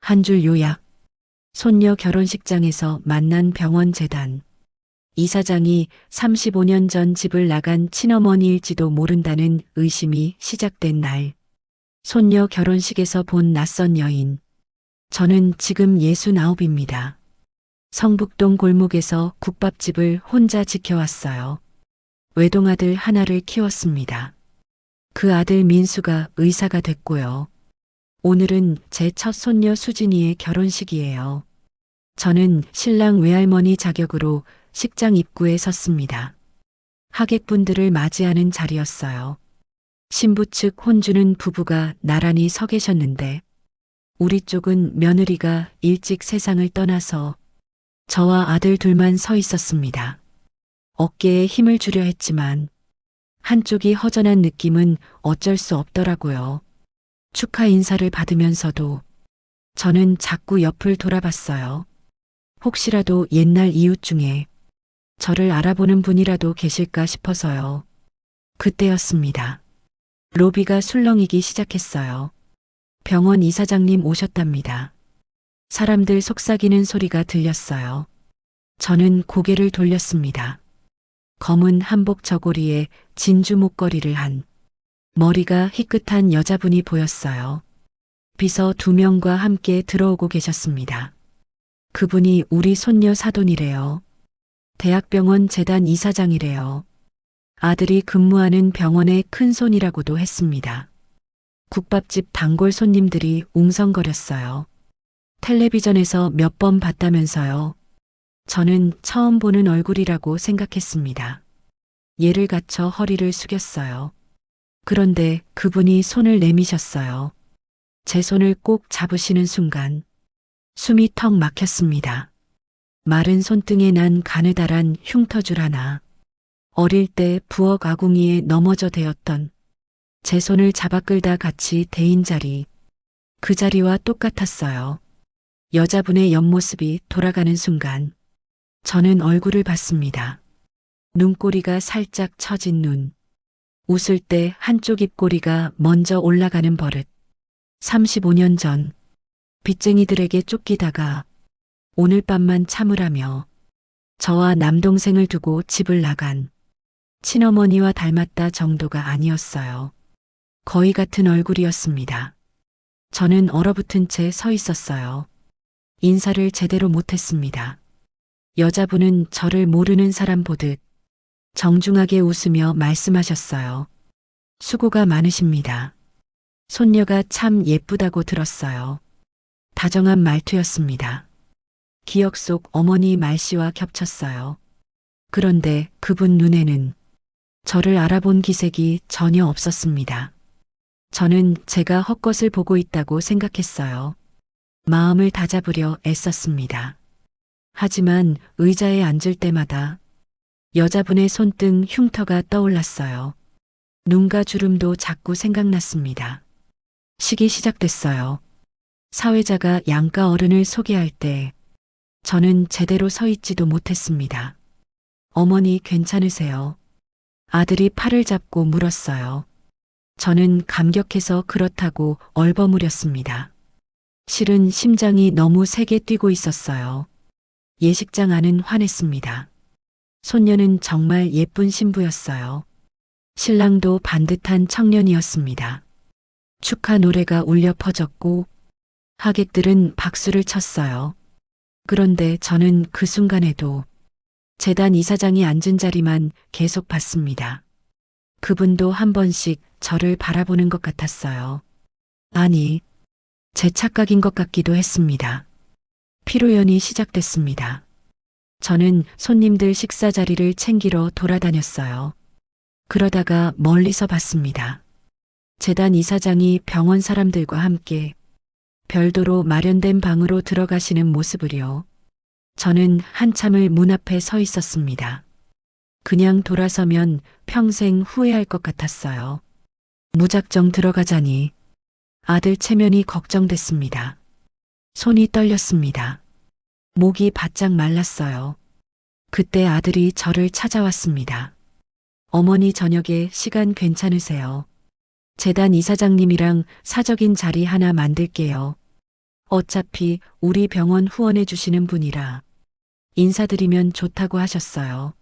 한 줄 요약. 손녀 결혼식장에서 만난 병원 재단. 이사장이 35년 전 집을 나간 친어머니일지도 모른다는 의심이 시작된 날. 손녀 결혼식에서 본 낯선 여인. 저는 지금 69입니다. 성북동 골목에서 국밥집을 혼자 지켜왔어요. 외동아들 하나를 키웠습니다. 그 아들 민수가 의사가 됐고요. 오늘은 제 첫 손녀 수진이의 결혼식이에요. 저는 신랑 외할머니 자격으로 식장 입구에 섰습니다. 하객분들을 맞이하는 자리였어요. 신부 측 혼주는 부부가 나란히 서 계셨는데 우리 쪽은 며느리가 일찍 세상을 떠나서 저와 아들 둘만 서 있었습니다. 어깨에 힘을 주려 했지만 한쪽이 허전한 느낌은 어쩔 수 없더라고요. 축하 인사를 받으면서도 저는 자꾸 옆을 돌아봤어요. 혹시라도 옛날 이웃 중에 저를 알아보는 분이라도 계실까 싶어서요. 그때였습니다. 로비가 술렁이기 시작했어요. 병원 이사장님 오셨답니다. 사람들 속삭이는 소리가 들렸어요. 저는 고개를 돌렸습니다. 검은 한복 저고리에 진주 목걸이를 한 머리가 희끗한 여자분이 보였어요. 비서 2명과 함께 들어오고 계셨습니다. 그분이 우리 손녀 사돈이래요. 대학병원 재단 이사장이래요. 아들이 근무하는 병원의 큰손이라고도 했습니다. 국밥집 단골 손님들이 웅성거렸어요. 텔레비전에서 몇 번 봤다면서요. 저는 처음 보는 얼굴이라고 생각했습니다. 예를 갖춰 허리를 숙였어요. 그런데 그분이 손을 내미셨어요. 제 손을 꼭 잡으시는 순간 숨이 턱 막혔습니다. 마른 손등에 난 가느다란 흉터줄 하나. 어릴 때 부엌 아궁이에 넘어져 대었던 제 손을 잡아 끌다 같이 대인 자리. 그 자리와 똑같았어요. 여자분의 옆모습이 돌아가는 순간 저는 얼굴을 봤습니다. 눈꼬리가 살짝 처진 눈. 웃을 때 한쪽 입꼬리가 먼저 올라가는 버릇. 35년 전 빚쟁이들에게 쫓기다가 오늘 밤만 참으라며 저와 남동생을 두고 집을 나간 친어머니와 닮았다 정도가 아니었어요. 거의 같은 얼굴이었습니다. 저는 얼어붙은 채 서 있었어요. 인사를 제대로 못했습니다. 여자분은 저를 모르는 사람 보듯 정중하게 웃으며 말씀하셨어요. 수고가 많으십니다. 손녀가 참 예쁘다고 들었어요. 다정한 말투였습니다. 기억 속 어머니 말씨와 겹쳤어요. 그런데 그분 눈에는 저를 알아본 기색이 전혀 없었습니다. 저는 제가 헛것을 보고 있다고 생각했어요. 마음을 다잡으려 애썼습니다. 하지만 의자에 앉을 때마다 여자분의 손등 흉터가 떠올랐어요. 눈과 주름도 자꾸 생각났습니다. 식이 시작됐어요. 사회자가 양가 어른을 소개할 때 저는 제대로 서 있지도 못했습니다. 어머니 괜찮으세요? 아들이 팔을 잡고 물었어요. 저는 감격해서 그렇다고 얼버무렸습니다. 실은 심장이 너무 세게 뛰고 있었어요. 예식장 안은 환했습니다. 손녀는 정말 예쁜 신부였어요. 신랑도 반듯한 청년이었습니다. 축하 노래가 울려 퍼졌고 하객들은 박수를 쳤어요. 그런데 저는 그 순간에도 재단 이사장이 앉은 자리만 계속 봤습니다. 그분도 한 번씩 저를 바라보는 것 같았어요. 아니, 제 착각인 것 같기도 했습니다. 피로연이 시작됐습니다. 저는 손님들 식사 자리를 챙기러 돌아다녔어요. 그러다가 멀리서 봤습니다. 재단 이사장이 병원 사람들과 함께 별도로 마련된 방으로 들어가시는 모습을요. 저는 한참을 문 앞에 서 있었습니다. 그냥 돌아서면 평생 후회할 것 같았어요. 무작정 들어가자니 아들 체면이 걱정됐습니다. 손이 떨렸습니다. 목이 바짝 말랐어요. 그때 아들이 저를 찾아왔습니다. 어머니 저녁에 시간 괜찮으세요? 재단 이사장님이랑 사적인 자리 하나 만들게요. 어차피 우리 병원 후원해 주시는 분이라 인사드리면 좋다고 하셨어요.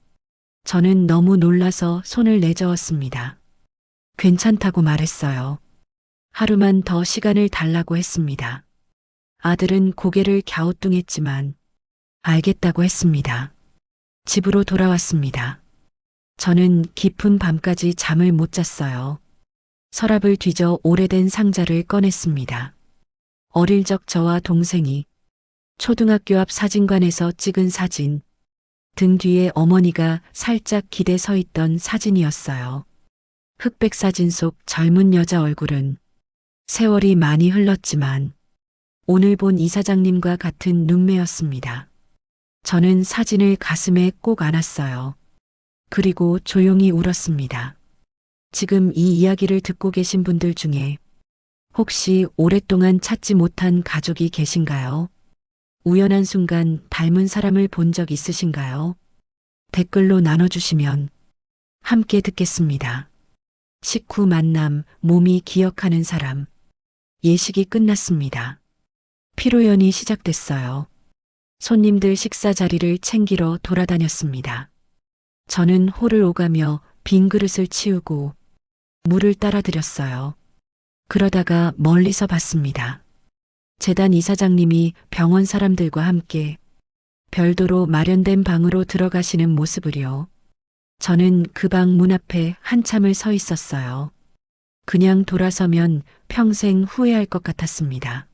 저는 너무 놀라서 손을 내저었습니다. 괜찮다고 말했어요. 하루만 더 시간을 달라고 했습니다. 아들은 고개를 갸우뚱했지만 알겠다고 했습니다. 집으로 돌아왔습니다. 저는 깊은 밤까지 잠을 못 잤어요. 서랍을 뒤져 오래된 상자를 꺼냈습니다. 어릴 적 저와 동생이 초등학교 앞 사진관에서 찍은 사진, 등 뒤에 어머니가 살짝 기대 서 있던 사진이었어요. 흑백 사진 속 젊은 여자 얼굴은 세월이 많이 흘렀지만 오늘 본 이사장님과 같은 눈매였습니다. 저는 사진을 가슴에 꼭 안았어요. 그리고 조용히 울었습니다. 지금 이 이야기를 듣고 계신 분들 중에 혹시 오랫동안 찾지 못한 가족이 계신가요? 우연한 순간 닮은 사람을 본 적 있으신가요? 댓글로 나눠주시면 함께 듣겠습니다. 식후 만남, 몸이 기억하는 사람. 예식이 끝났습니다. 피로연이 시작됐어요. 손님들 식사 자리를 챙기러 돌아다녔습니다. 저는 홀을 오가며 빈 그릇을 치우고 물을 따라 드렸어요. 그러다가 멀리서 봤습니다. 재단 이사장님이 병원 사람들과 함께 별도로 마련된 방으로 들어가시는 모습을요. 저는 그 방 문 앞에 한참을 서 있었어요. 그냥 돌아서면 평생 후회할 것 같았습니다.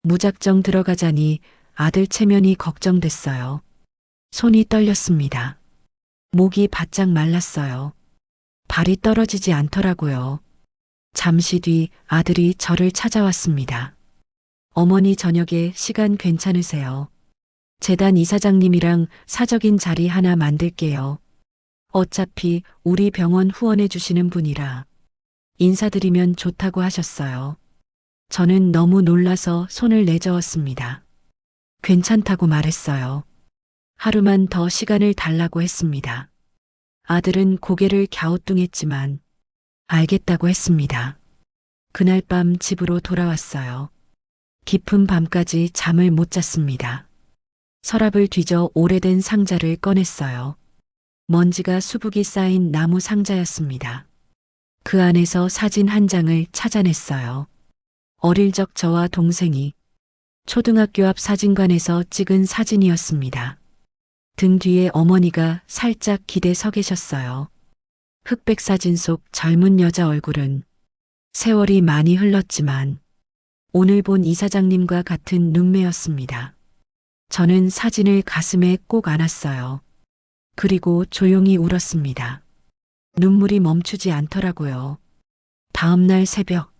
무작정 들어가자니 아들 체면이 걱정됐어요. 손이 떨렸습니다. 목이 바짝 말랐어요. 발이 떨어지지 않더라고요. 잠시 뒤 아들이 저를 찾아왔습니다. 어머니 저녁에 시간 괜찮으세요? 재단 이사장님이랑 사적인 자리 하나 만들게요. 어차피 우리 병원 후원해 주시는 분이라 인사드리면 좋다고 하셨어요. 저는 너무 놀라서 손을 내저었습니다. 괜찮다고 말했어요. 하루만 더 시간을 달라고 했습니다. 아들은 고개를 갸우뚱했지만 알겠다고 했습니다. 그날 밤 집으로 돌아왔어요. 깊은 밤까지 잠을 못 잤습니다. 서랍을 뒤져 오래된 상자를 꺼냈어요. 먼지가 수북이 쌓인 나무 상자였습니다. 그 안에서 사진 한 장을 찾아냈어요. 어릴 적 저와 동생이 초등학교 앞 사진관에서 찍은 사진이었습니다. 등 뒤에 어머니가 살짝 기대 서 계셨어요. 흑백 사진 속 젊은 여자 얼굴은 세월이 많이 흘렀지만 오늘 본 이사장님과 같은 눈매였습니다. 저는 사진을 가슴에 꼭 안았어요. 그리고 조용히 울었습니다. 눈물이 멈추지 않더라고요. 다음 날 새벽,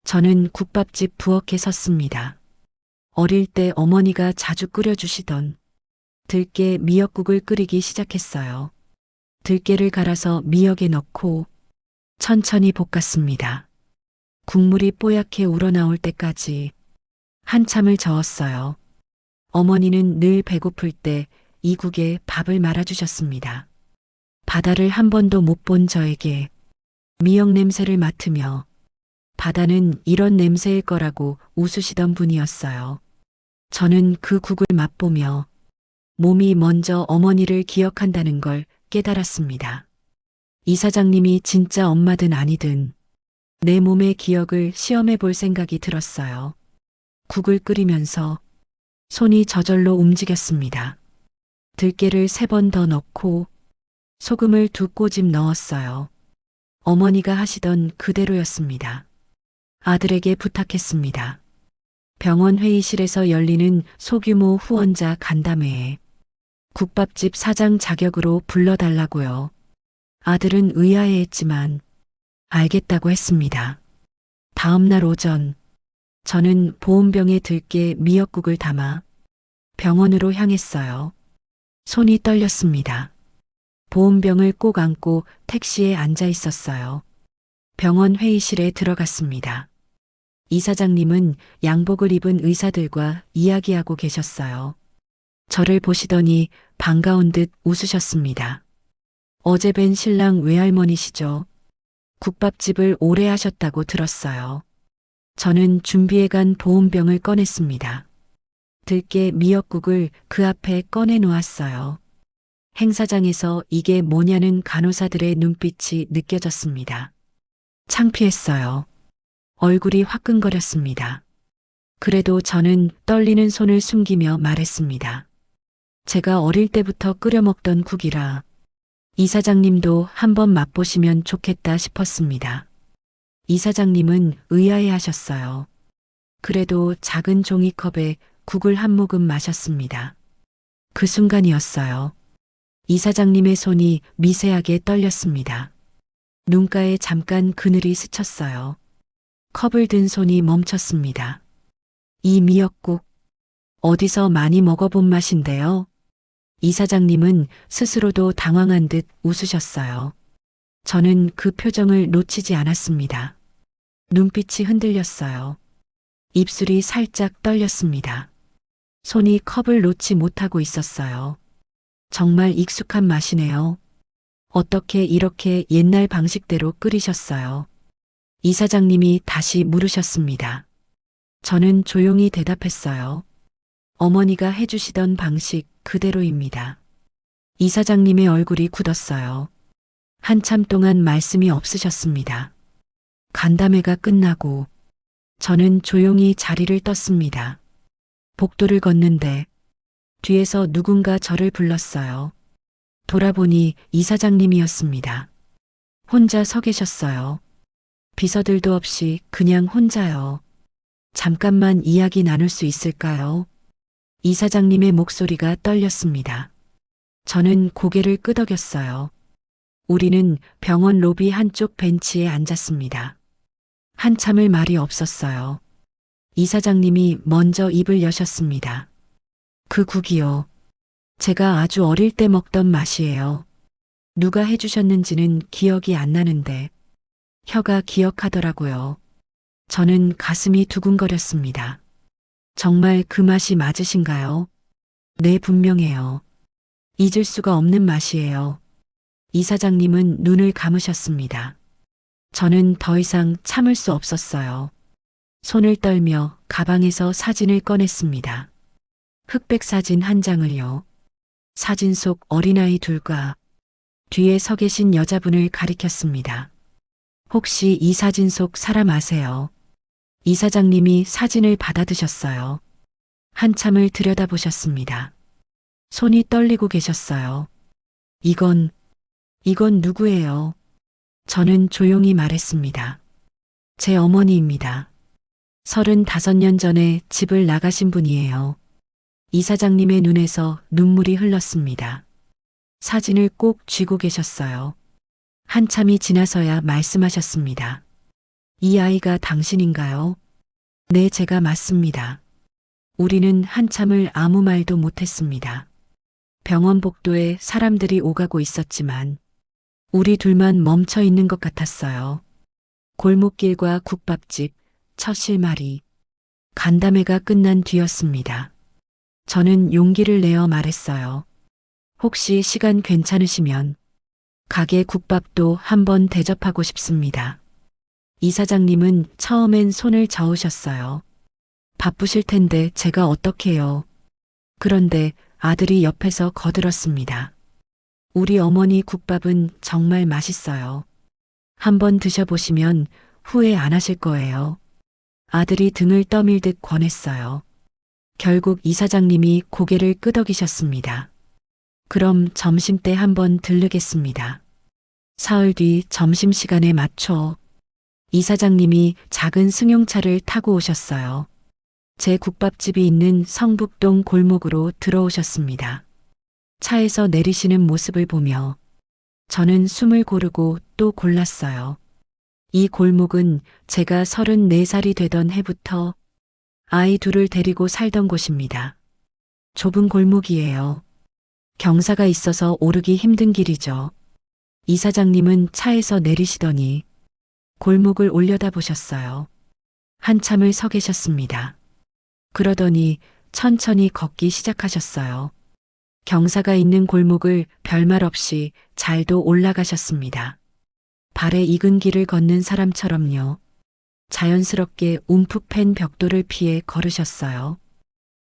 저는 국밥집 부엌에 섰습니다. 어릴 때 어머니가 자주 끓여주시던 들깨 미역국을 끓이기 시작했어요. 들깨를 갈아서 미역에 넣고 천천히 볶았습니다. 국물이 뽀얗게 우러나올 때까지 한참을 저었어요. 어머니는 늘 배고플 때 이 국에 밥을 말아주셨습니다. 바다를 한 번도 못 본 저에게 미역 냄새를 맡으며 바다는 이런 냄새일 거라고 웃으시던 분이었어요. 저는 그 국을 맛보며 몸이 먼저 어머니를 기억한다는 걸 깨달았습니다. 이사장님이 진짜 엄마든 아니든 내 몸의 기억을 시험해 볼 생각이 들었어요. 국을 끓이면서 손이 저절로 움직였습니다. 들깨를 3번 더 넣고 소금을 2꼬집 넣었어요. 어머니가 하시던 그대로였습니다. 아들에게 부탁했습니다. 병원 회의실에서 열리는 소규모 후원자 간담회에 국밥집 사장 자격으로 불러달라고요. 아들은 의아해했지만 알겠다고 했습니다. 다음 날 오전, 저는 보온병에 들깨 미역국을 담아 병원으로 향했어요. 손이 떨렸습니다. 보온병을 꼭 안고 택시에 앉아 있었어요. 병원 회의실에 들어갔습니다. 이사장님은 양복을 입은 의사들과 이야기하고 계셨어요. 저를 보시더니 반가운 듯 웃으셨습니다. 어제 뵌 신랑 외할머니시죠? 국밥집을 오래 하셨다고 들었어요. 저는 준비해간 보온병을 꺼냈습니다. 들깨 미역국을 그 앞에 꺼내 놓았어요. 행사장에서 이게 뭐냐는 간호사들의 눈빛이 느껴졌습니다. 창피했어요. 얼굴이 화끈거렸습니다. 그래도 저는 떨리는 손을 숨기며 말했습니다. 제가 어릴 때부터 끓여 먹던 국이라 이사장님도 한번 맛보시면 좋겠다 싶었습니다. 이사장님은 의아해 하셨어요. 그래도 작은 종이컵에 국을 한 모금 마셨습니다. 그 순간이었어요. 이사장님의 손이 미세하게 떨렸습니다. 눈가에 잠깐 그늘이 스쳤어요. 컵을 든 손이 멈췄습니다. 이 미역국, 어디서 많이 먹어본 맛인데요? 이사장님은 스스로도 당황한 듯 웃으셨어요. 저는 그 표정을 놓치지 않았습니다. 눈빛이 흔들렸어요. 입술이 살짝 떨렸습니다. 손이 컵을 놓지 못하고 있었어요. 정말 익숙한 맛이네요. 어떻게 이렇게 옛날 방식대로 끓이셨어요? 이사장님이 다시 물으셨습니다. 저는 조용히 대답했어요. 어머니가 해주시던 방식 그대로입니다. 이사장님의 얼굴이 굳었어요. 한참 동안 말씀이 없으셨습니다. 간담회가 끝나고 저는 조용히 자리를 떴습니다. 복도를 걷는데 뒤에서 누군가 저를 불렀어요. 돌아보니 이사장님이었습니다. 혼자 서 계셨어요. 비서들도 없이 그냥 혼자요. 잠깐만 이야기 나눌 수 있을까요? 이사장님의 목소리가 떨렸습니다. 저는 고개를 끄덕였어요. 우리는 병원 로비 한쪽 벤치에 앉았습니다. 한참을 말이 없었어요. 이사장님이 먼저 입을 여셨습니다. 그 국이요. 제가 아주 어릴 때 먹던 맛이에요. 누가 해주셨는지는 기억이 안 나는데 혀가 기억하더라고요. 저는 가슴이 두근거렸습니다. 정말 그 맛이 맞으신가요? 네, 분명해요. 잊을 수가 없는 맛이에요. 이사장님은 눈을 감으셨습니다. 저는 더 이상 참을 수 없었어요. 손을 떨며 가방에서 사진을 꺼냈습니다. 흑백 사진 한 장을요. 사진 속 어린아이 둘과 뒤에 서 계신 여자분을 가리켰습니다. 혹시 이 사진 속 사람 아세요? 이사장님이 사진을 받아드셨어요. 한참을 들여다보셨습니다. 손이 떨리고 계셨어요. 이건 누구예요? 저는 조용히 말했습니다. 제 어머니입니다. 35년 전에 집을 나가신 분이에요. 이사장님의 눈에서 눈물이 흘렀습니다. 사진을 꼭 쥐고 계셨어요. 한참이 지나서야 말씀하셨습니다. 이 아이가 당신인가요? 네, 제가 맞습니다. 우리는 한참을 아무 말도 못했습니다. 병원 복도에 사람들이 오가고 있었지만 우리 둘만 멈춰 있는 것 같았어요. 골목길과 국밥집, 첫 실마리, 간담회가 끝난 뒤였습니다. 저는 용기를 내어 말했어요. 혹시 시간 괜찮으시면 가게 국밥도 한번 대접하고 싶습니다. 이사장님은 처음엔 손을 저으셨어요. 바쁘실 텐데 제가 어떡해요. 그런데 아들이 옆에서 거들었습니다. 우리 어머니 국밥은 정말 맛있어요. 한번 드셔보시면 후회 안 하실 거예요. 아들이 등을 떠밀듯 권했어요. 결국 이사장님이 고개를 끄덕이셨습니다. 그럼 점심때 한번 들르겠습니다. 사흘 뒤 점심시간에 맞춰 이사장님이 작은 승용차를 타고 오셨어요. 제 국밥집이 있는 성북동 골목으로 들어오셨습니다. 차에서 내리시는 모습을 보며 저는 숨을 고르고 또 골랐어요. 이 골목은 제가 34살이 되던 해부터 아이 둘을 데리고 살던 곳입니다. 좁은 골목이에요. 경사가 있어서 오르기 힘든 길이죠. 이사장님은 차에서 내리시더니 골목을 올려다보셨어요. 한참을 서 계셨습니다. 그러더니 천천히 걷기 시작하셨어요. 경사가 있는 골목을 별말 없이 잘도 올라가셨습니다. 발에 익은 길을 걷는 사람처럼요. 자연스럽게 움푹 팬 벽돌을 피해 걸으셨어요.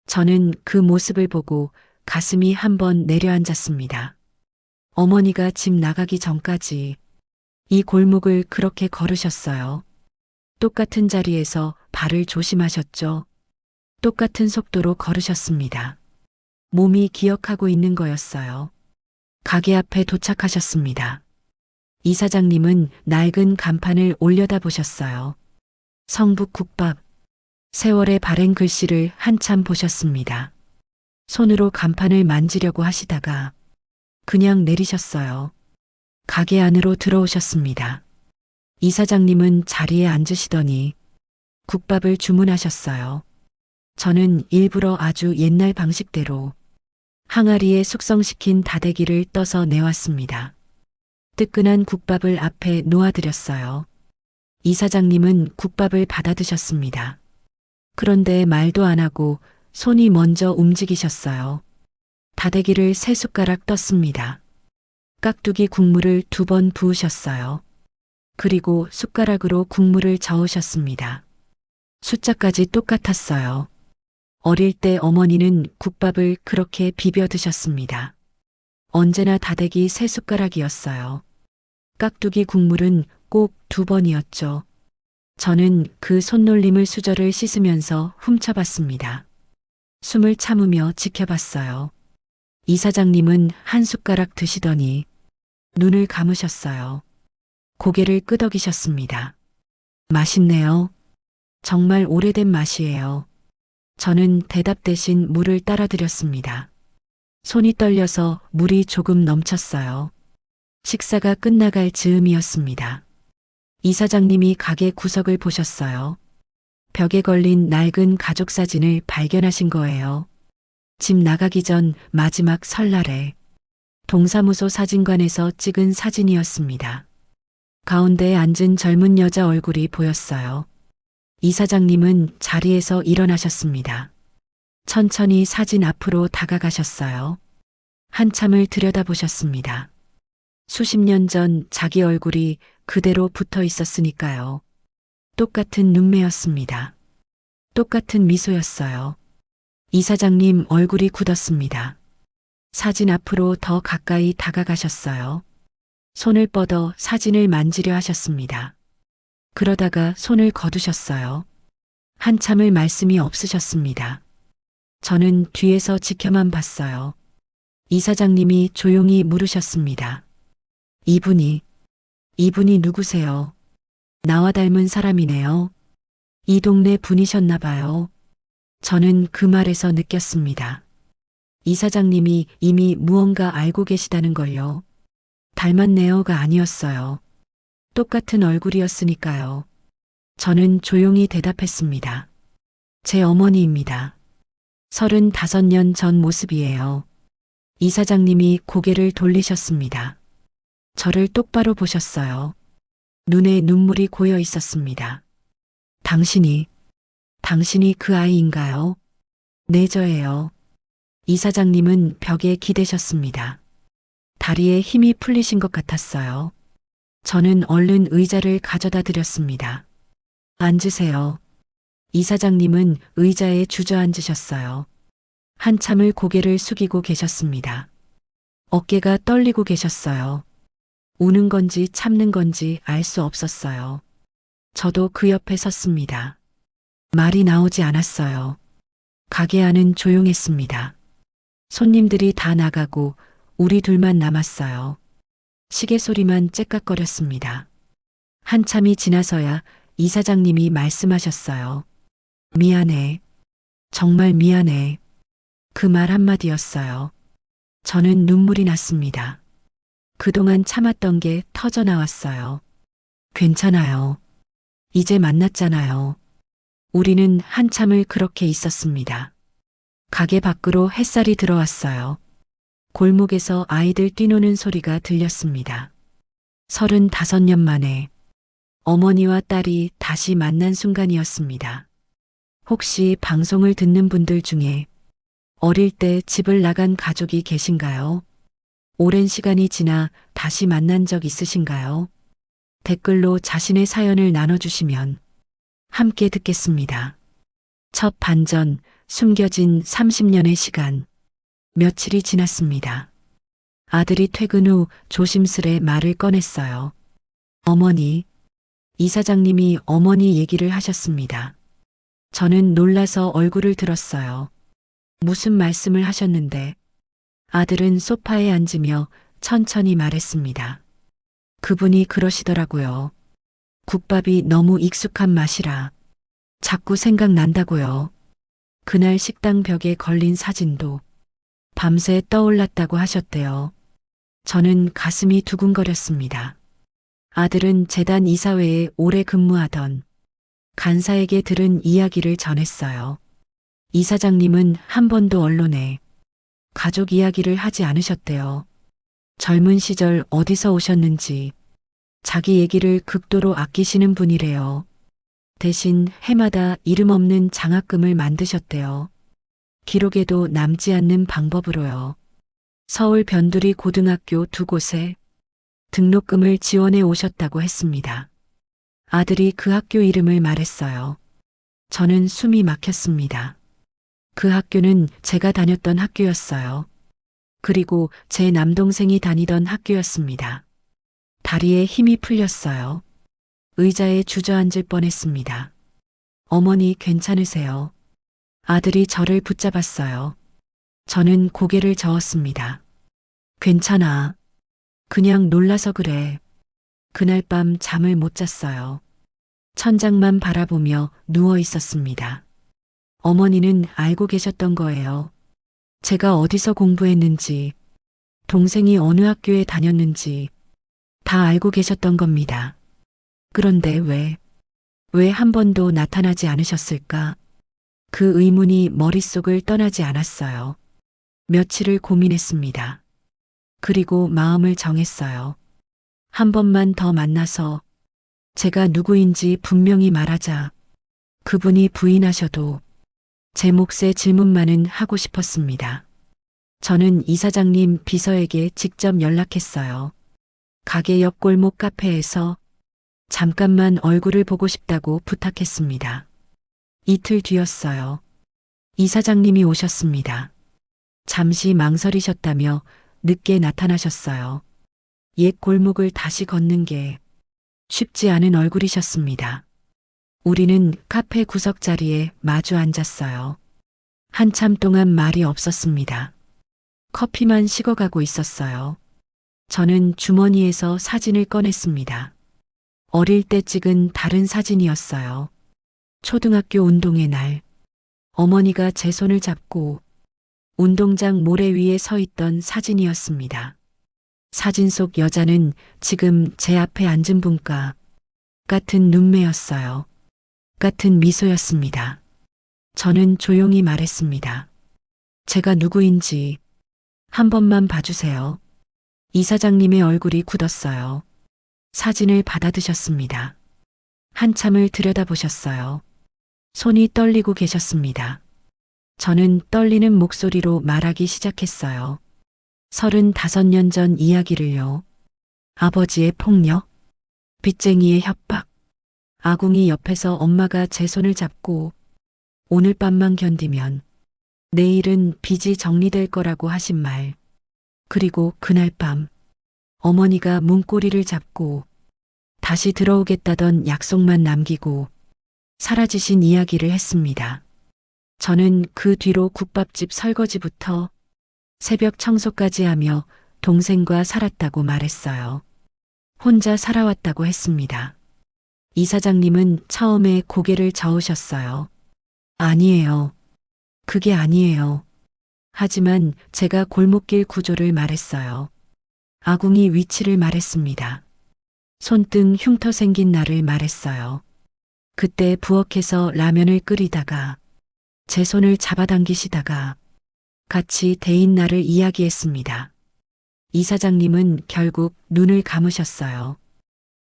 저는 그 모습을 보고 가슴이 한번 내려앉았습니다. 어머니가 집 나가기 전까지 이 골목을 그렇게 걸으셨어요. 똑같은 자리에서 발을 조심하셨죠. 똑같은 속도로 걸으셨습니다. 몸이 기억하고 있는 거였어요. 가게 앞에 도착하셨습니다. 이사장님은 낡은 간판을 올려다 보셨어요. 성북국밥. 세월의 발행 글씨를 한참 보셨습니다. 손으로 간판을 만지려고 하시다가 그냥 내리셨어요. 가게 안으로 들어오셨습니다. 이사장님은 자리에 앉으시더니 국밥을 주문하셨어요. 저는 일부러 아주 옛날 방식대로 항아리에 숙성시킨 다대기를 떠서 내왔습니다. 뜨끈한 국밥을 앞에 놓아드렸어요. 이사장님은 국밥을 받아 드셨습니다. 그런데 말도 안 하고 손이 먼저 움직이셨어요. 다대기를 3숟가락 떴습니다. 깍두기 국물을 2번 부으셨어요. 그리고 숟가락으로 국물을 저으셨습니다. 숫자까지 똑같았어요. 어릴 때 어머니는 국밥을 그렇게 비벼 드셨습니다. 언제나 다대기 3숟가락이었어요. 깍두기 국물은 꼭 2번이었죠. 저는 그 손놀림을 수저를 씻으면서 훔쳐봤습니다. 숨을 참으며 지켜봤어요. 이사장님은 한 숟가락 드시더니 눈을 감으셨어요. 고개를 끄덕이셨습니다. 맛있네요. 정말 오래된 맛이에요. 저는 대답 대신 물을 따라드렸습니다. 손이 떨려서 물이 조금 넘쳤어요. 식사가 끝나갈 즈음이었습니다. 이사장님이 가게 구석을 보셨어요. 벽에 걸린 낡은 가족 사진을 발견하신 거예요. 집 나가기 전 마지막 설날에 동사무소 사진관에서 찍은 사진이었습니다. 가운데에 앉은 젊은 여자 얼굴이 보였어요. 이사장님은 자리에서 일어나셨습니다. 천천히 사진 앞으로 다가가셨어요. 한참을 들여다보셨습니다. 수십 년 전 자기 얼굴이 그대로 붙어 있었으니까요. 똑같은 눈매였습니다. 똑같은 미소였어요. 이사장님 얼굴이 굳었습니다. 사진 앞으로 더 가까이 다가가셨어요. 손을 뻗어 사진을 만지려 하셨습니다. 그러다가 손을 거두셨어요. 한참을 말씀이 없으셨습니다. 저는 뒤에서 지켜만 봤어요. 이사장님이 조용히 물으셨습니다. 이분이 누구세요? 나와 닮은 사람이네요. 이 동네 분이셨나 봐요. 저는 그 말에서 느꼈습니다. 이사장님이 이미 무언가 알고 계시다는 걸요. 닮았네요가 아니었어요. 똑같은 얼굴이었으니까요. 저는 조용히 대답했습니다. 제 어머니입니다. 35년 전 모습이에요. 이사장님이 고개를 돌리셨습니다. 저를 똑바로 보셨어요. 눈에 눈물이 고여 있었습니다. 당신이 그 아이인가요? 네, 저예요. 이사장님은 벽에 기대셨습니다. 다리에 힘이 풀리신 것 같았어요. 저는 얼른 의자를 가져다 드렸습니다. 앉으세요. 이사장님은 의자에 주저앉으셨어요. 한참을 고개를 숙이고 계셨습니다. 어깨가 떨리고 계셨어요. 우는 건지 참는 건지 알 수 없었어요. 저도 그 옆에 섰습니다. 말이 나오지 않았어요. 가게 안은 조용했습니다. 손님들이 다 나가고 우리 둘만 남았어요. 시계 소리만 째깍거렸습니다. 한참이 지나서야 이사장님이 말씀하셨어요. 미안해. 정말 미안해. 그 말 한마디였어요. 저는 눈물이 났습니다. 그동안 참았던 게 터져 나왔어요. 괜찮아요. 이제 만났잖아요. 우리는 한참을 그렇게 있었습니다. 가게 밖으로 햇살이 들어왔어요. 골목에서 아이들 뛰노는 소리가 들렸습니다. 35년 만에 어머니와 딸이 다시 만난 순간이었습니다. 혹시 방송을 듣는 분들 중에 어릴 때 집을 나간 가족이 계신가요? 오랜 시간이 지나 다시 만난 적 있으신가요? 댓글로 자신의 사연을 나눠주시면 함께 듣겠습니다. 첫 반전, 숨겨진 30년의 시간. 며칠이 지났습니다. 아들이 퇴근 후 조심스레 말을 꺼냈어요. 어머니, 이사장님이 어머니 얘기를 하셨습니다. 저는 놀라서 얼굴을 들었어요. 무슨 말씀을 하셨는데? 아들은 소파에 앉으며 천천히 말했습니다. 그분이 그러시더라고요. 국밥이 너무 익숙한 맛이라 자꾸 생각난다고요. 그날 식당 벽에 걸린 사진도 밤새 떠올랐다고 하셨대요. 저는 가슴이 두근거렸습니다. 아들은 재단 이사회에 오래 근무하던 간사에게 들은 이야기를 전했어요. 이사장님은 한 번도 언론에 가족 이야기를 하지 않으셨대요. 젊은 시절 어디서 오셨는지 자기 얘기를 극도로 아끼시는 분이래요. 대신 해마다 이름 없는 장학금을 만드셨대요. 기록에도 남지 않는 방법으로요. 서울 변두리 고등학교 두 곳에 등록금을 지원해 오셨다고 했습니다. 아들이 그 학교 이름을 말했어요. 저는 숨이 막혔습니다. 그 학교는 제가 다녔던 학교였어요. 그리고 제 남동생이 다니던 학교였습니다. 다리에 힘이 풀렸어요. 의자에 주저앉을 뻔했습니다. 어머니 괜찮으세요? 아들이 저를 붙잡았어요. 저는 고개를 저었습니다. 괜찮아. 그냥 놀라서 그래. 그날 밤 잠을 못 잤어요. 천장만 바라보며 누워 있었습니다. 어머니는 알고 계셨던 거예요. 제가 어디서 공부했는지, 동생이 어느 학교에 다녔는지 다 알고 계셨던 겁니다. 그런데 왜 한 번도 나타나지 않으셨을까? 그 의문이 머릿속을 떠나지 않았어요. 며칠을 고민했습니다. 그리고 마음을 정했어요. 한 번만 더 만나서 제가 누구인지 분명히 말하자. 그분이 부인하셔도 제 몫의 질문만은 하고 싶었습니다. 저는 이사장님 비서에게 직접 연락했어요. 가게 옆 골목 카페에서 잠깐만 얼굴을 보고 싶다고 부탁했습니다. 이틀 뒤였어요. 이사장님이 오셨습니다. 잠시 망설이셨다며 늦게 나타나셨어요. 옛 골목을 다시 걷는 게 쉽지 않은 얼굴이셨습니다. 우리는 카페 구석 자리에 마주 앉았어요. 한참 동안 말이 없었습니다. 커피만 식어가고 있었어요. 저는 주머니에서 사진을 꺼냈습니다. 어릴 때 찍은 다른 사진이었어요. 초등학교 운동의 날, 어머니가 제 손을 잡고 운동장 모래 위에 서 있던 사진이었습니다. 사진 속 여자는 지금 제 앞에 앉은 분과 같은 눈매였어요. 같은 미소였습니다. 저는 조용히 말했습니다. 제가 누구인지 한 번만 봐주세요. 이사장님의 얼굴이 굳었어요. 사진을 받아드셨습니다. 한참을 들여다보셨어요. 손이 떨리고 계셨습니다. 저는 떨리는 목소리로 말하기 시작했어요. 35년 전 이야기를요. 아버지의 폭력, 빚쟁이의 협박, 아궁이 옆에서 엄마가 제 손을 잡고 오늘 밤만 견디면 내일은 빚이 정리될 거라고 하신 말. 그리고 그날 밤 어머니가 문고리를 잡고 다시 들어오겠다던 약속만 남기고 사라지신 이야기를 했습니다. 저는 그 뒤로 국밥집 설거지부터 새벽 청소까지 하며 동생과 살았다고 말했어요. 혼자 살아왔다고 했습니다. 이사장님은 처음에 고개를 저으셨어요. 아니에요. 그게 아니에요. 하지만 제가 골목길 구조를 말했어요. 아궁이 위치를 말했습니다. 손등 흉터 생긴 날을 말했어요. 그때 부엌에서 라면을 끓이다가 제 손을 잡아당기시다가 같이 데인 날을 이야기했습니다. 이사장님은 결국 눈을 감으셨어요.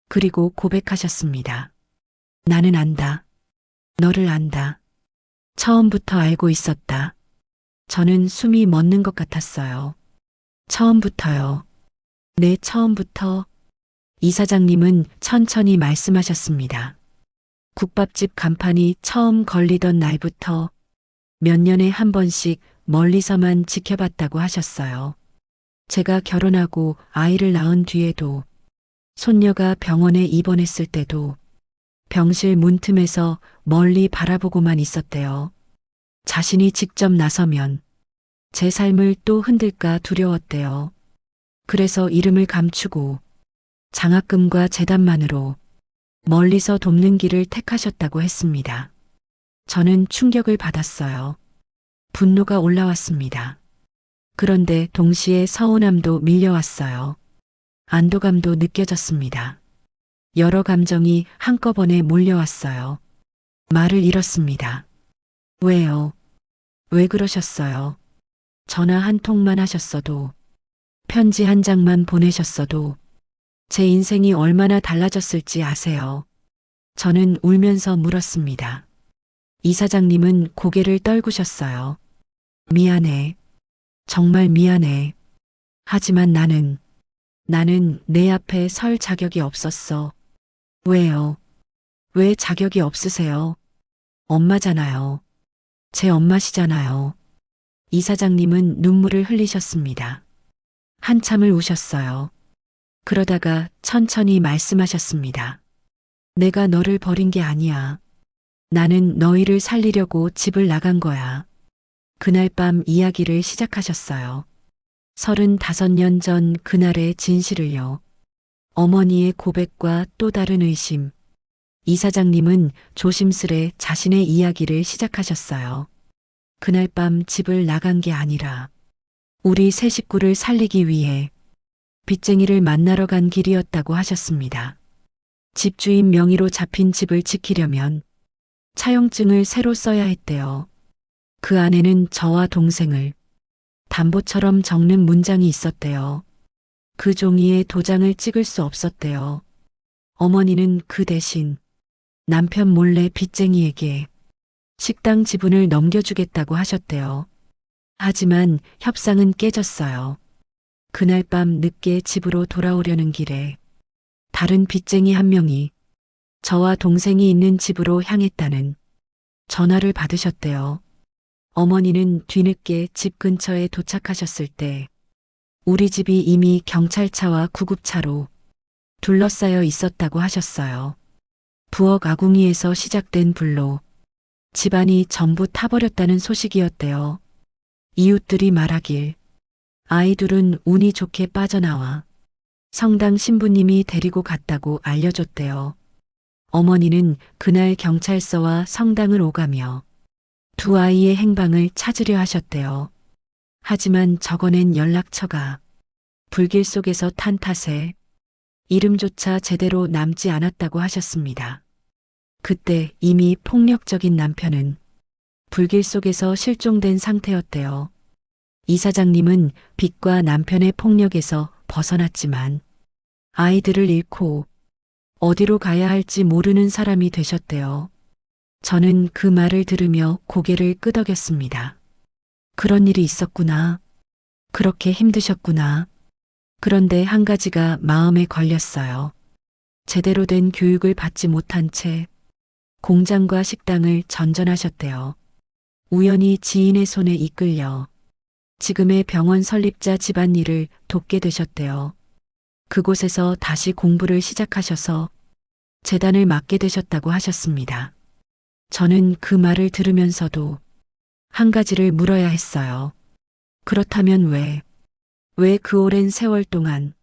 그리고 고백하셨습니다. 나는 안다. 너를 안다. 처음부터 알고 있었다. 저는 숨이 멎는 것 같았어요. 처음부터요. 네, 처음부터. 이사장님은 천천히 말씀하셨습니다. 국밥집 간판이 처음 걸리던 날부터 몇 년에 한 번씩 멀리서만 지켜봤다고 하셨어요. 제가 결혼하고 아이를 낳은 뒤에도, 손녀가 병원에 입원했을 때도 병실 문틈에서 멀리 바라보고만 있었대요. 자신이 직접 나서면 제 삶을 또 흔들까 두려웠대요. 그래서 이름을 감추고 장학금과 재단만으로 멀리서 돕는 길을 택하셨다고 했습니다. 저는 충격을 받았어요. 분노가 올라왔습니다. 그런데 동시에 서운함도 밀려왔어요. 안도감도 느껴졌습니다. 여러 감정이 한꺼번에 몰려왔어요. 말을 잃었습니다. 왜요? 왜 그러셨어요? 전화 한 통만 하셨어도, 편지 한 장만 보내셨어도 제 인생이 얼마나 달라졌을지 아세요? 저는 울면서 물었습니다. 이사장님은 고개를 떨구셨어요. 미안해. 정말 미안해. 하지만 나는 내 앞에 설 자격이 없었어. 왜요? 왜 자격이 없으세요? 엄마잖아요. 제 엄마시잖아요. 이사장님은 눈물을 흘리셨습니다. 한참을 우셨어요. 그러다가 천천히 말씀하셨습니다. 내가 너를 버린 게 아니야. 나는 너희를 살리려고 집을 나간 거야. 그날 밤 이야기를 시작하셨어요. 35년 전 그날의 진실을요. 어머니의 고백과 또 다른 의심. 이사장님은 조심스레 자신의 이야기를 시작하셨어요. 그날 밤 집을 나간 게 아니라 우리 세 식구를 살리기 위해 빚쟁이를 만나러 간 길이었다고 하셨습니다. 집주인 명의로 잡힌 집을 지키려면 차용증을 새로 써야 했대요. 그 안에는 저와 동생을 담보처럼 적는 문장이 있었대요. 그 종이에 도장을 찍을 수 없었대요. 어머니는 그 대신 남편 몰래 빚쟁이에게 식당 지분을 넘겨주겠다고 하셨대요. 하지만 협상은 깨졌어요. 그날 밤 늦게 집으로 돌아오려는 길에 다른 빚쟁이 한 명이 저와 동생이 있는 집으로 향했다는 전화를 받으셨대요. 어머니는 뒤늦게 집 근처에 도착하셨을 때 우리 집이 이미 경찰차와 구급차로 둘러싸여 있었다고 하셨어요. 부엌 아궁이에서 시작된 불로 집안이 전부 타버렸다는 소식이었대요. 이웃들이 말하길 아이들은 운이 좋게 빠져나와 성당 신부님이 데리고 갔다고 알려줬대요. 어머니는 그날 경찰서와 성당을 오가며 두 아이의 행방을 찾으려 하셨대요. 하지만 적어낸 연락처가 불길 속에서 탄 탓에 이름조차 제대로 남지 않았다고 하셨습니다. 그때 이미 폭력적인 남편은 불길 속에서 실종된 상태였대요. 이사장님은 빚과 남편의 폭력에서 벗어났지만 아이들을 잃고 어디로 가야 할지 모르는 사람이 되셨대요. 저는 그 말을 들으며 고개를 끄덕였습니다. 그런 일이 있었구나. 그렇게 힘드셨구나. 그런데 한 가지가 마음에 걸렸어요. 제대로 된 교육을 받지 못한 채 공장과 식당을 전전하셨대요. 우연히 지인의 손에 이끌려 지금의 병원 설립자 집안일을 돕게 되셨대요. 그곳에서 다시 공부를 시작하셔서 재단을 맡게 되셨다고 하셨습니다. 저는 그 말을 들으면서도 한 가지를 물어야 했어요. 그렇다면 왜 그 오랜 세월 동안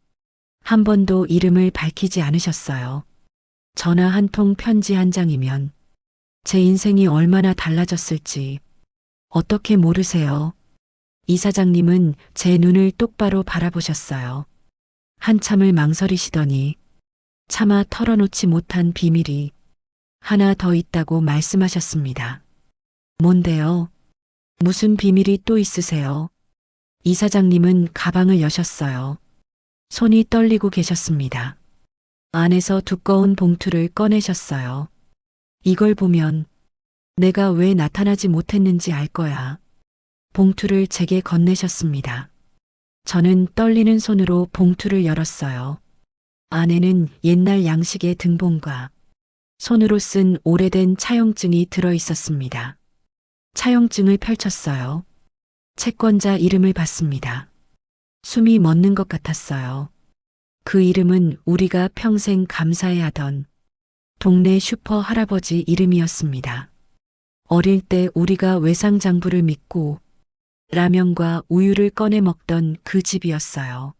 한 번도 이름을 밝히지 않으셨어요? 전화 한 통, 편지 한 장이면 제 인생이 얼마나 달라졌을지 어떻게 모르세요? 이사장님은 제 눈을 똑바로 바라보셨어요. 한참을 망설이시더니 차마 털어놓지 못한 비밀이 하나 더 있다고 말씀하셨습니다. 뭔데요? 무슨 비밀이 또 있으세요? 이사장님은 가방을 여셨어요. 손이 떨리고 계셨습니다. 안에서 두꺼운 봉투를 꺼내셨어요. 이걸 보면 내가 왜 나타나지 못했는지 알 거야. 봉투를 제게 건네셨습니다. 저는 떨리는 손으로 봉투를 열었어요. 안에는 옛날 양식의 등본과 손으로 쓴 오래된 차용증이 들어 있었습니다. 차용증을 펼쳤어요. 채권자 이름을 봤습니다. 숨이 멎는 것 같았어요. 그 이름은 우리가 평생 감사해 하던 동네 슈퍼 할아버지 이름이었습니다. 어릴 때 우리가 외상장부를 믿고 라면과 우유를 꺼내 먹던 그 집이었어요.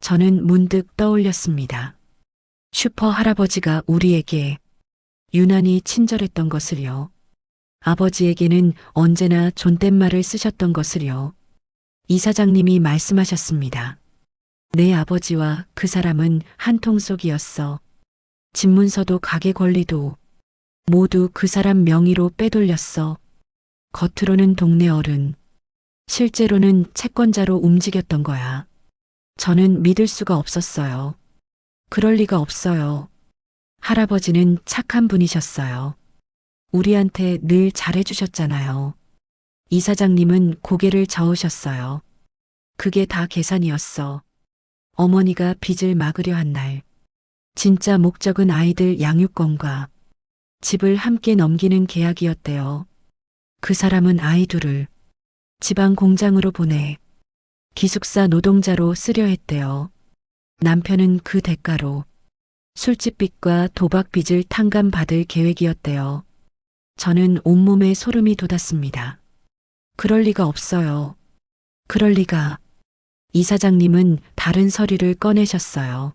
저는 문득 떠올렸습니다. 슈퍼 할아버지가 우리에게 유난히 친절했던 것을요. 아버지에게는 언제나 존댓말을 쓰셨던 것을요. 이사장님이 말씀하셨습니다. 내 아버지와 그 사람은 한 통속이었어. 집문서도 가게 권리도 모두 그 사람 명의로 빼돌렸어. 겉으로는 동네 어른, 실제로는 채권자로 움직였던 거야. 저는 믿을 수가 없었어요. 그럴 리가 없어요. 할아버지는 착한 분이셨어요. 우리한테 늘 잘해주셨잖아요. 이사장님은 고개를 저으셨어요. 그게 다 계산이었어. 어머니가 빚을 막으려 한 날. 진짜 목적은 아이들 양육권과 집을 함께 넘기는 계약이었대요. 그 사람은 아이 둘을 지방 공장으로 보내 기숙사 노동자로 쓰려 했대요. 남편은 그 대가로 술집빚과 도박빚을 탕감받을 계획이었대요. 저는 온몸에 소름이 돋았습니다. 그럴 리가 없어요. 그럴 리가. 이사장님은 다른 서류를 꺼내셨어요.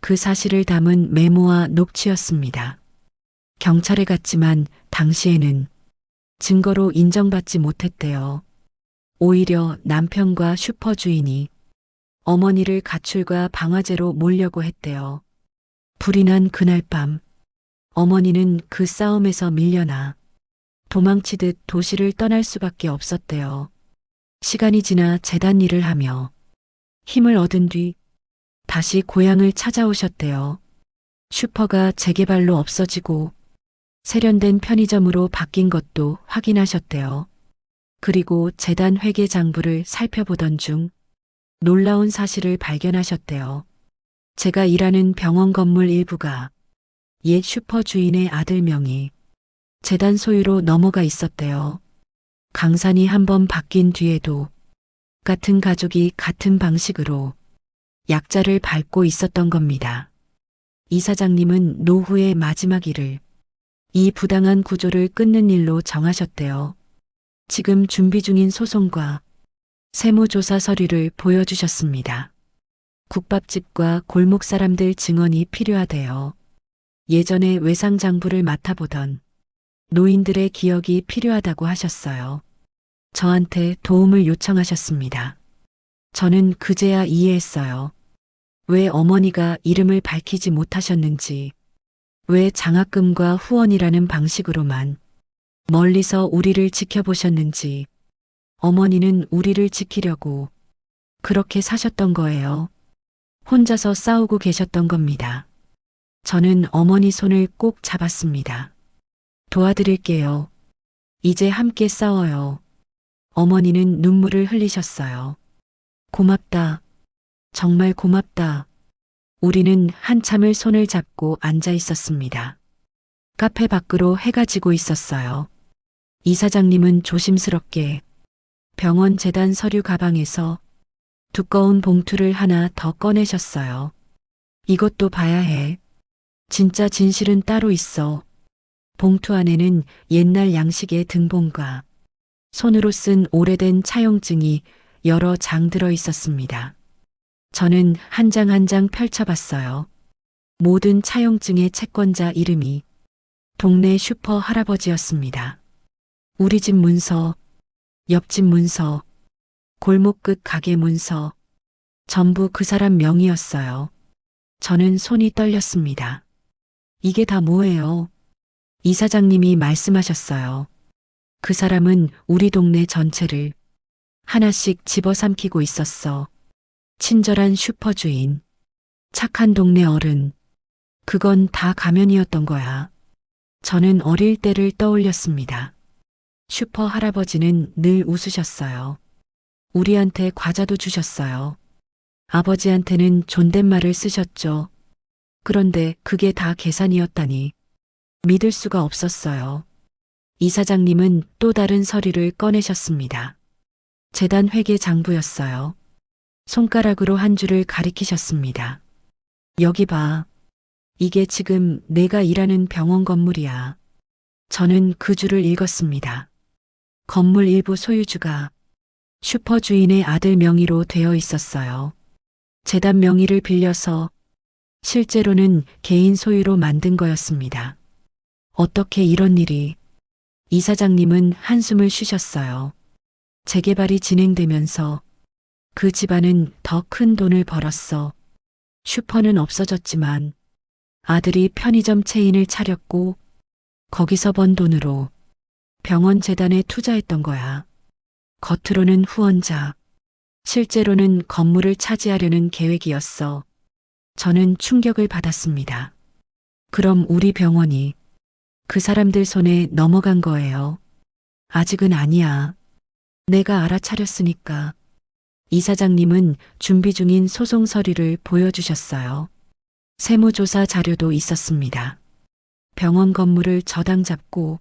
그 사실을 담은 메모와 녹취였습니다. 경찰에 갔지만 당시에는 증거로 인정받지 못했대요. 오히려 남편과 슈퍼 주인이 어머니를 가출과 방화제로 몰려고 했대요. 불이 난 그날 밤 어머니는 그 싸움에서 밀려나 도망치듯 도시를 떠날 수밖에 없었대요. 시간이 지나 재단 일을 하며 힘을 얻은 뒤 다시 고향을 찾아오셨대요. 슈퍼가 재개발로 없어지고 세련된 편의점으로 바뀐 것도 확인하셨대요. 그리고 재단 회계 장부를 살펴보던 중 놀라운 사실을 발견하셨대요. 제가 일하는 병원 건물 일부가 옛 슈퍼 주인의 아들 명의 재단 소유로 넘어가 있었대요. 강산이 한번 바뀐 뒤에도 같은 가족이 같은 방식으로 약자를 밟고 있었던 겁니다. 이사장님은 노후의 마지막 일을 이 부당한 구조를 끊는 일로 정하셨대요. 지금 준비 중인 소송과 세무조사 서류를 보여주셨습니다. 국밥집과 골목 사람들 증언이 필요하대요. 예전에 외상장부를 맡아보던 노인들의 기억이 필요하다고 하셨어요. 저한테 도움을 요청하셨습니다. 저는 그제야 이해했어요. 왜 어머니가 이름을 밝히지 못하셨는지, 왜 장학금과 후원이라는 방식으로만 멀리서 우리를 지켜보셨는지, 어머니는 우리를 지키려고 그렇게 사셨던 거예요. 혼자서 싸우고 계셨던 겁니다. 저는 어머니 손을 꼭 잡았습니다. 도와드릴게요. 이제 함께 싸워요. 어머니는 눈물을 흘리셨어요. 고맙다. 정말 고맙다. 우리는 한참을 손을 잡고 앉아 있었습니다. 카페 밖으로 해가 지고 있었어요. 이사장님은 조심스럽게 병원 재단 서류 가방에서 두꺼운 봉투를 하나 더 꺼내셨어요. 이것도 봐야 해. 진짜 진실은 따로 있어. 봉투 안에는 옛날 양식의 등본과 손으로 쓴 오래된 차용증이 여러 장 들어 있었습니다. 저는 한 장 한 장 펼쳐봤어요. 모든 차용증의 채권자 이름이 동네 슈퍼 할아버지였습니다. 우리 집 문서, 옆집 문서, 골목 끝 가게 문서, 전부 그 사람 명의였어요. 저는 손이 떨렸습니다. 이게 다 뭐예요? 이사장님이 말씀하셨어요. 그 사람은 우리 동네 전체를 하나씩 집어삼키고 있었어. 친절한 슈퍼 주인, 착한 동네 어른, 그건 다 가면이었던 거야. 저는 어릴 때를 떠올렸습니다. 슈퍼 할아버지는 늘 웃으셨어요. 우리한테 과자도 주셨어요. 아버지한테는 존댓말을 쓰셨죠. 그런데 그게 다 계산이었다니. 믿을 수가 없었어요. 이사장님은 또 다른 서류를 꺼내셨습니다. 재단 회계 장부였어요. 손가락으로 한 줄을 가리키셨습니다. 여기 봐. 이게 지금 내가 일하는 병원 건물이야. 저는 그 줄을 읽었습니다. 건물 일부 소유주가 슈퍼 주인의 아들 명의로 되어 있었어요. 재단 명의를 빌려서 실제로는 개인 소유로 만든 거였습니다. 어떻게 이런 일이? 이사장님은 한숨을 쉬셨어요. 재개발이 진행되면서 그 집안은 더 큰 돈을 벌었어. 슈퍼는 없어졌지만 아들이 편의점 체인을 차렸고 거기서 번 돈으로 병원 재단에 투자했던 거야. 겉으로는 후원자, 실제로는 건물을 차지하려는 계획이었어. 저는 충격을 받았습니다. 그럼 우리 병원이 그 사람들 손에 넘어간 거예요. 아직은 아니야. 내가 알아차렸으니까. 이사장님은 준비 중인 소송 서류를 보여주셨어요. 세무조사 자료도 있었습니다. 병원 건물을 저당 잡고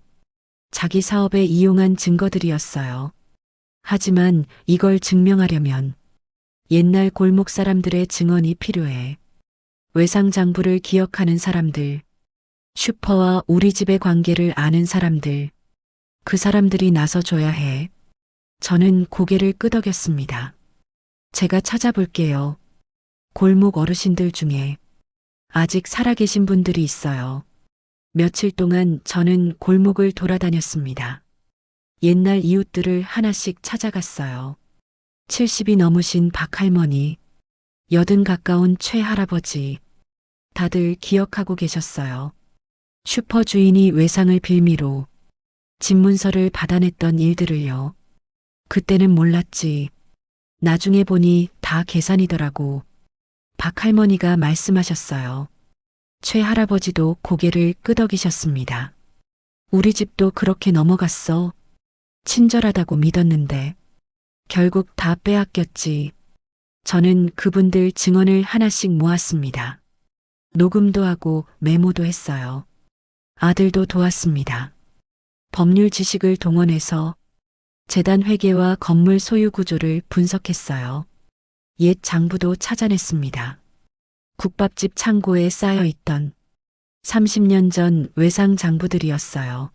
자기 사업에 이용한 증거들이었어요. 하지만 이걸 증명하려면 옛날 골목 사람들의 증언이 필요해. 외상장부를 기억하는 사람들, 슈퍼와 우리 집의 관계를 아는 사람들, 그 사람들이 나서줘야 해. 저는 고개를 끄덕였습니다. 제가 찾아볼게요. 골목 어르신들 중에 아직 살아계신 분들이 있어요. 며칠 동안 저는 골목을 돌아다녔습니다. 옛날 이웃들을 하나씩 찾아갔어요. 70이 넘으신 박할머니, 80 가까운 최할아버지, 다들 기억하고 계셨어요. 슈퍼 주인이 외상을 빌미로 집문서를 받아냈던 일들을요. 그때는 몰랐지. 나중에 보니 다 계산이더라고. 박할머니가 말씀하셨어요. 최할아버지도 고개를 끄덕이셨습니다. 우리 집도 그렇게 넘어갔어. 친절하다고 믿었는데 결국 다 빼앗겼지. 저는 그분들 증언을 하나씩 모았습니다. 녹음도 하고 메모도 했어요. 아들도 도왔습니다. 법률 지식을 동원해서 재단 회계와 건물 소유 구조를 분석했어요. 옛 장부도 찾아냈습니다. 국밥집 창고에 쌓여있던 30년 전 외상 장부들이었어요.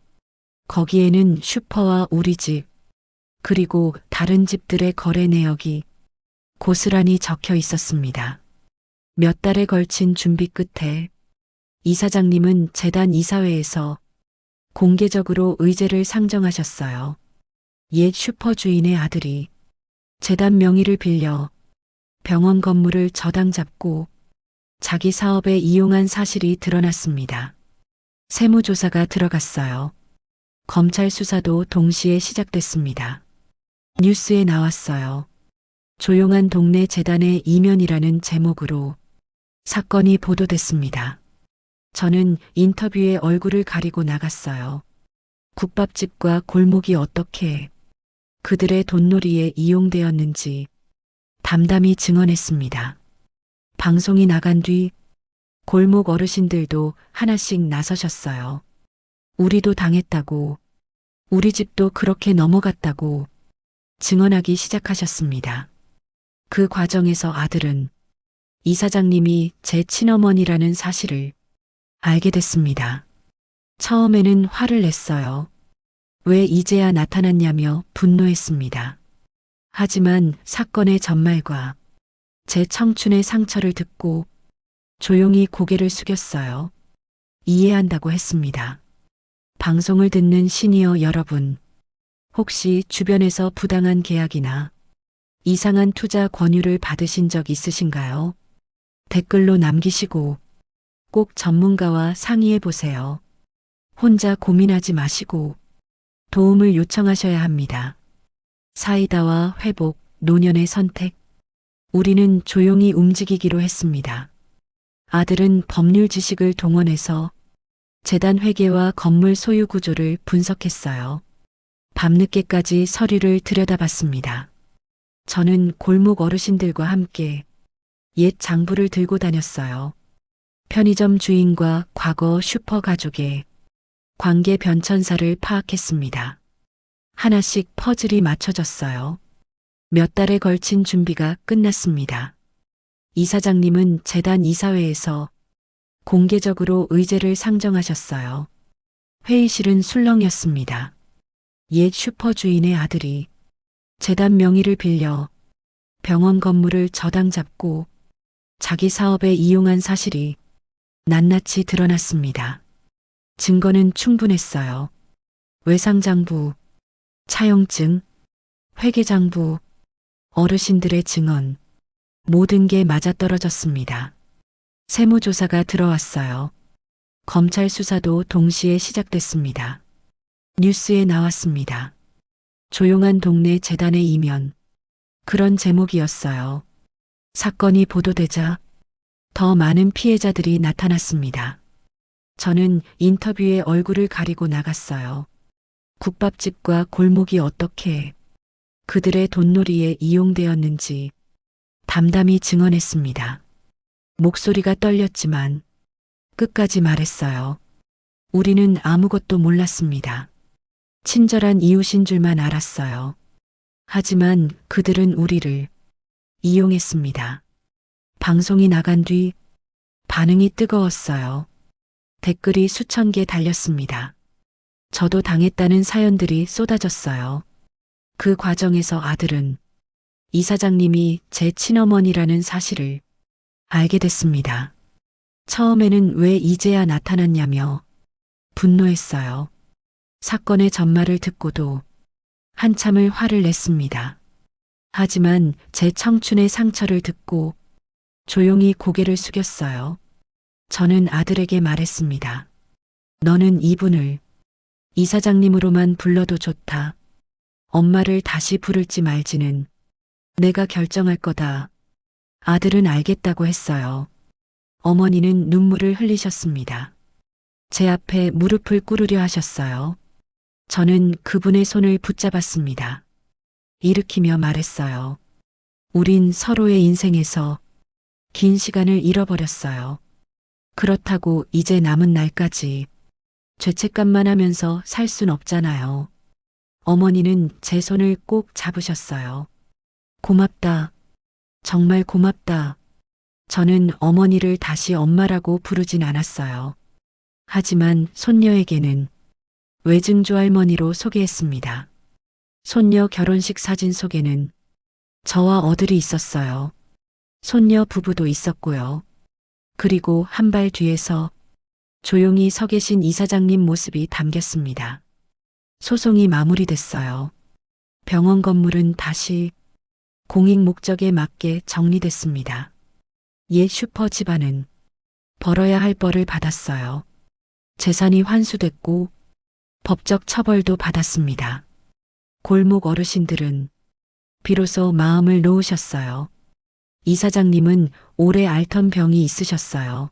거기에는 슈퍼와 우리 집, 그리고 다른 집들의 거래 내역이 고스란히 적혀 있었습니다. 몇 달에 걸친 준비 끝에 이사장님은 재단 이사회에서 공개적으로 의제를 상정하셨어요. 옛 슈퍼 주인의 아들이 재단 명의를 빌려 병원 건물을 저당 잡고 자기 사업에 이용한 사실이 드러났습니다. 세무조사가 들어갔어요. 검찰 수사도 동시에 시작됐습니다. 뉴스에 나왔어요. 조용한 동네 재단의 이면이라는 제목으로 사건이 보도됐습니다. 저는 인터뷰에 얼굴을 가리고 나갔어요. 국밥집과 골목이 어떻게 그들의 돈놀이에 이용되었는지 담담히 증언했습니다. 방송이 나간 뒤 골목 어르신들도 하나씩 나서셨어요. 우리도 당했다고, 우리 집도 그렇게 넘어갔다고 증언하기 시작하셨습니다. 그 과정에서 아들은 이사장님이 제 친어머니라는 사실을 알게 됐습니다. 처음에는 화를 냈어요. 왜 이제야 나타났냐며 분노했습니다. 하지만 사건의 전말과 제 청춘의 상처를 듣고 조용히 고개를 숙였어요. 이해한다고 했습니다. 방송을 듣는 시니어 여러분, 혹시 주변에서 부당한 계약이나 이상한 투자 권유를 받으신 적 있으신가요? 댓글로 남기시고 꼭 전문가와 상의해 보세요. 혼자 고민하지 마시고 도움을 요청하셔야 합니다. 사이다와 회복, 노년의 선택. 우리는 조용히 움직이기로 했습니다. 아들은 법률 지식을 동원해서 재단 회계와 건물 소유 구조를 분석했어요. 밤늦게까지 서류를 들여다봤습니다. 저는 골목 어르신들과 함께 옛 장부를 들고 다녔어요. 편의점 주인과 과거 슈퍼 가족의 관계 변천사를 파악했습니다. 하나씩 퍼즐이 맞춰졌어요. 몇 달에 걸친 준비가 끝났습니다. 이사장님은 재단 이사회에서 공개적으로 의제를 상정하셨어요. 회의실은 술렁이었습니다. 옛 슈퍼주인의 아들이 재단 명의를 빌려 병원 건물을 저당 잡고 자기 사업에 이용한 사실이 낱낱이 드러났습니다. 증거는 충분했어요. 외상장부, 차용증, 회계장부, 어르신들의 증언, 모든 게 맞아떨어졌습니다. 세무조사가 들어왔어요. 검찰 수사도 동시에 시작됐습니다. 뉴스에 나왔습니다. 조용한 동네 재단의 이면. 그런 제목이었어요. 사건이 보도되자 더 많은 피해자들이 나타났습니다. 저는 인터뷰에 얼굴을 가리고 나갔어요. 국밥집과 골목이 어떻게 그들의 돈놀이에 이용되었는지 담담히 증언했습니다. 목소리가 떨렸지만 끝까지 말했어요. 우리는 아무것도 몰랐습니다. 친절한 이웃인 줄만 알았어요. 하지만 그들은 우리를 이용했습니다. 방송이 나간 뒤 반응이 뜨거웠어요. 댓글이 수천 개 달렸습니다. 저도 당했다는 사연들이 쏟아졌어요. 그 과정에서 아들은 이사장님이 제 친어머니라는 사실을 알게 됐습니다. 처음에는 왜 이제야 나타났냐며 분노했어요. 사건의 전말을 듣고도 한참을 화를 냈습니다. 하지만 제 청춘의 상처를 듣고 조용히 고개를 숙였어요. 저는 아들에게 말했습니다. 너는 이분을 이사장님으로만 불러도 좋다. 엄마를 다시 부를지 말지는 내가 결정할 거다. 아들은 알겠다고 했어요. 어머니는 눈물을 흘리셨습니다. 제 앞에 무릎을 꿇으려 하셨어요. 저는 그분의 손을 붙잡았습니다. 일으키며 말했어요. 우린 서로의 인생에서 긴 시간을 잃어버렸어요. 그렇다고 이제 남은 날까지 죄책감만 하면서 살 순 없잖아요. 어머니는 제 손을 꼭 잡으셨어요. 고맙다. 정말 고맙다. 저는 어머니를 다시 엄마라고 부르진 않았어요. 하지만 손녀에게는 외증조 할머니로 소개했습니다. 손녀 결혼식 사진 속에는 저와 어들이 있었어요. 손녀 부부도 있었고요. 그리고 한 발 뒤에서 조용히 서 계신 이사장님 모습이 담겼습니다. 소송이 마무리됐어요. 병원 건물은 다시 공익 목적에 맞게 정리됐습니다. 옛 슈퍼 집안은 벌어야 할 벌을 받았어요. 재산이 환수됐고 법적 처벌도 받았습니다. 골목 어르신들은 비로소 마음을 놓으셨어요. 이사장님은 오래 앓던 병이 있으셨어요.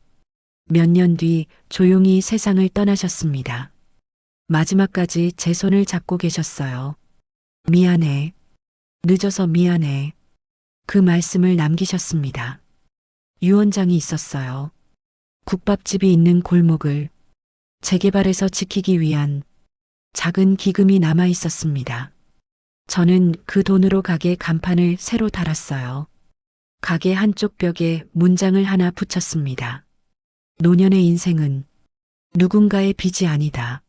몇 년 뒤 조용히 세상을 떠나셨습니다. 마지막까지 제 손을 잡고 계셨어요. 미안해. 늦어서 미안해. 그 말씀을 남기셨습니다. 유언장이 있었어요. 국밥집이 있는 골목을 재개발해서 지키기 위한 작은 기금이 남아 있었습니다. 저는 그 돈으로 가게 간판을 새로 달았어요. 가게 한쪽 벽에 문장을 하나 붙였습니다. 노년의 인생은 누군가의 빚이 아니다.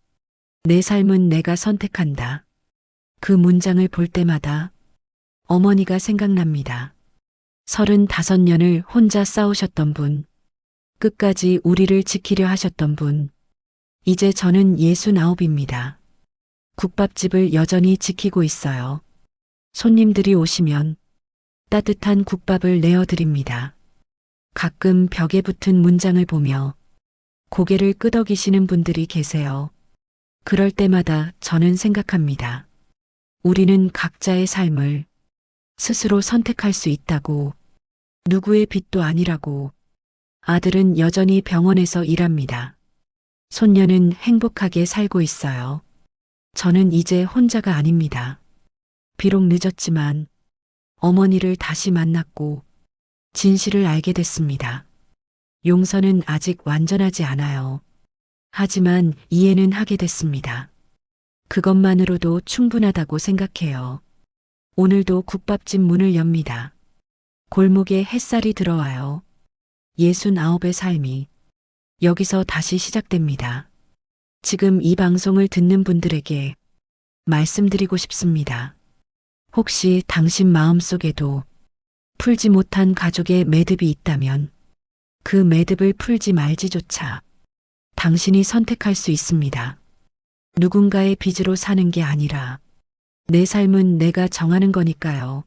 내 삶은 내가 선택한다. 그 문장을 볼 때마다 어머니가 생각납니다. 35년을 혼자 싸우셨던 분, 끝까지 우리를 지키려 하셨던 분, 이제 저는 69입니다. 국밥집을 여전히 지키고 있어요. 손님들이 오시면 따뜻한 국밥을 내어드립니다. 가끔 벽에 붙은 문장을 보며 고개를 끄덕이시는 분들이 계세요. 그럴 때마다 저는 생각합니다. 우리는 각자의 삶을 스스로 선택할 수 있다고, 누구의 빚도 아니라고. 아들은 여전히 병원에서 일합니다. 손녀는 행복하게 살고 있어요. 저는 이제 혼자가 아닙니다. 비록 늦었지만 어머니를 다시 만났고 진실을 알게 됐습니다. 용서는 아직 완전하지 않아요. 하지만 이해는 하게 됐습니다. 그것만으로도 충분하다고 생각해요. 오늘도 국밥집 문을 엽니다. 골목에 햇살이 들어와요. 69의 삶이 여기서 다시 시작됩니다. 지금 이 방송을 듣는 분들에게 말씀드리고 싶습니다. 혹시 당신 마음속에도 풀지 못한 가족의 매듭이 있다면 그 매듭을 풀지 말지조차 당신이 선택할 수 있습니다. 누군가의 빚으로 사는 게 아니라 내 삶은 내가 정하는 거니까요.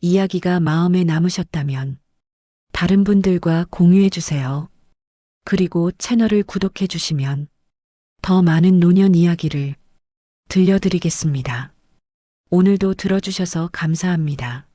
이야기가 마음에 남으셨다면 다른 분들과 공유해 주세요. 그리고 채널을 구독해 주시면 더 많은 노년 이야기를 들려드리겠습니다. 오늘도 들어주셔서 감사합니다.